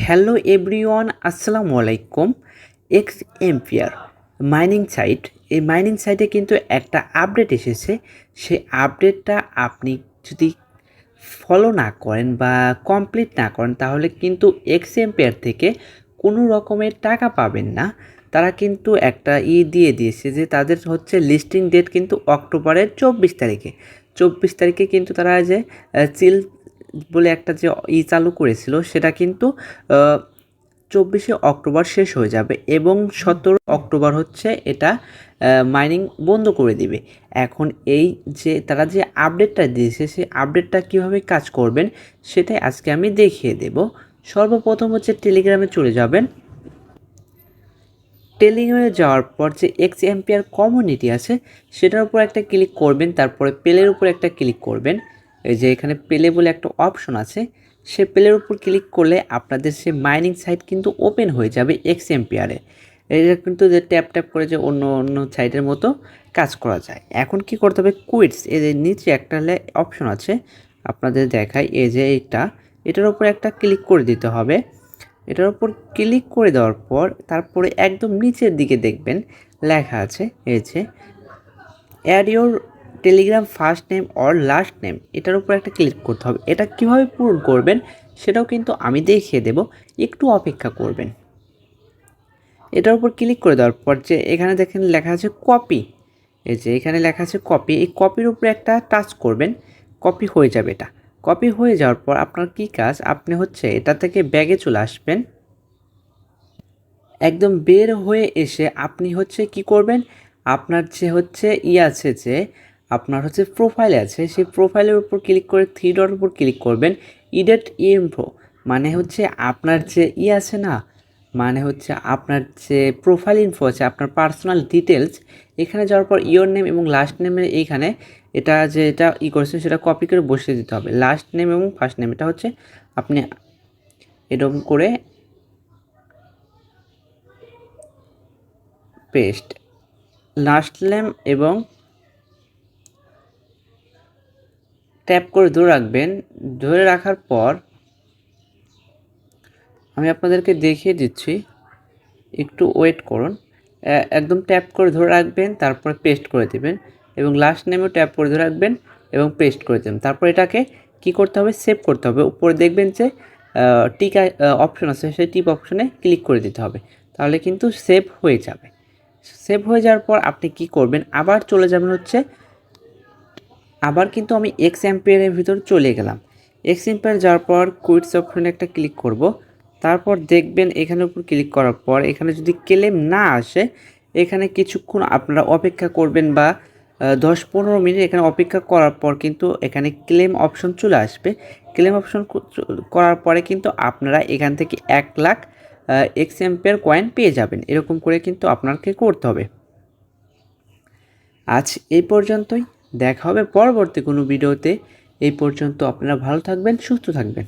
Hello everyone, আসসালামু আলাইকুম। X ampere mining site, এই মাইনিং সাইটে কিন্তু একটা আপডেট এসেছে। সেই আপডেটটা আপনি যদি ফলো না করেন বা কমপ্লিট না করেন তাহলে কিন্তু এক্স এম্পিয়ার থেকে কোনো রকমের টাকা পাবেন না। তারা কিন্তু একটা দিয়ে দিয়েছে যে তাদের হচ্ছে লিস্টিং ডেট কিন্তু অক্টোবরের 24 তারিখে। 24 তারিখে কিন্তু তারা যে চিল বলে একটা যে চালু করেছিল সেটা কিন্তু 24 অক্টোবর শেষ হয়ে যাবে এবং 17 অক্টোবর হচ্ছে এটা মাইনিং বন্ধ করে দিবে। এখন এই যে তারা যে আপডেটটা দিয়েছে সেই আপডেটটা কীভাবে কাজ করবেন সেটাই আজকে আমি দেখিয়ে দেব। সর্বপ্রথম হচ্ছে টেলিগ্রামে চলে যাবেন। টেলিগ্রামে যাওয়ার পর যে এক্স এম্পিয়ার কমিউনিটি আছে সেটার উপর একটা ক্লিক করবেন, তারপরে পেলের উপর একটা ক্লিক করবেন। এই যে এখানে পেলে বলে একটা অপশন আছে, সে পেলের উপর ক্লিক করলে আপনাদের সে মাইনিং সাইট কিন্তু ওপেন হয়ে যাবে এক্স এম্পিয়ারে। এটা কিন্তু যে ট্যাপ ট্যাপ করে যে অন্য অন্য সাইটের মতো কাজ করা যায়। এখন কি করতে হবে, কুইটস এর নিচে একটা অপশন আছে আপনাদের দেখায়, এই যে এটার উপর একটা ক্লিক করে দিতে হবে। এটার উপর ক্লিক করে দেওয়ার পর তারপরে একদম নিচের দিকে দেখবেন লেখা আছে এই যে add your Telegram first name or last name, এটার উপর একটা ক্লিক করতে হবে। এটা কিভাবে পূরণ করবেন সেটাও কিন্তু আমি দেখিয়ে দেব, একটু অপেক্ষা করবেন। এটার উপর ক্লিক করে দেওয়ার পর যে এখানে দেখেন লেখা আছে কপি, এই যে এখানে লেখা আছে কপি, এই কপির উপরে একটা টাচ করবেন, কপি হয়ে যাবে। এটা কপি হয়ে যাওয়ার পর আপনার কি কাজ, আপনি হচ্ছে এটা থেকে ব্যাগে চলে আসবেন। একদম বের হয়ে এসে আপনি হচ্ছে কি করবেন, আপনার যে হচ্ছে আছে যে আপনার হচ্ছে প্রোফাইলে আছে সেই প্রোফাইলের উপর ক্লিক করে থ্রি ডট উপর ক্লিক করবেন। ইডেট ইনফো মানে হচ্ছে আপনার যে আছে না, মানে হচ্ছে আপনার যে প্রোফাইল ইনফো আছে, আপনার পার্সোনাল ডিটেলস, এখানে যাওয়ার পর ইওর নেম এবং লাস্ট নেমের এইখানে এটা যে এটা করেছেন সেটা কপি করে বসিয়ে দিতে হবে। লাস্ট নেম এবং ফার্স্ট নেম এটা হচ্ছে আপনি এরকম করে পেস্ট, লাস্ট নেম এবং ট্যাপ করে ধরে রাখবেন। ধরে রাখার পর আমি আপনাদেরকে দেখিয়ে দিচ্ছি, একটু ওয়েট করুন। একদম ট্যাপ করে ধরে রাখবেন, তারপরে পেস্ট করে দেবেন এবং লাস্ট নেমেও ট্যাপ করে ধরে রাখবেন এবং পেস্ট করে দেবেন। তারপর এটাকে কি করতে হবে, সেভ করতে হবে। উপরে দেখবেন যে টিক অপশন আছে, সেই টিপ অপশনে ক্লিক করে দিতে হবে, তাহলে কিন্তু সেভ হয়ে যাবে। সেভ হয়ে যাওয়ার পর আপনি কি করবেন, আবার চলে যাবেন হচ্ছে, আবার কিন্তু আমি এক্স এম্পিয়ারের ভিতর চলে গেলাম। এক্স এম্পিয়ার যাওয়ার পর কুইটস অপশনে একটা ক্লিক করব। তারপর দেখবেন এখানের উপর ক্লিক করার পর এখানে যদি ক্লেম না আসে, এখানে কিছুক্ষণ আপনারা অপেক্ষা করবেন বা 10-15 মিনিট এখানে অপেক্ষা করার পর কিন্তু এখানে ক্লেম অপশন চলে আসবে। ক্লেম অপশন করার পরে কিন্তু আপনারা এখান থেকে 1 লাখ এক্স এম্পিয়ার কয়েন পেয়ে যাবেন। এরকম করে কিন্তু আপনাকে করতে হবে। আজ এই পর্যন্তই, দেখা হবে পরবর্তী কোনো ভিডিওতে। এই পর্যন্ত আপনারা ভালো থাকবেন, সুস্থ থাকবেন।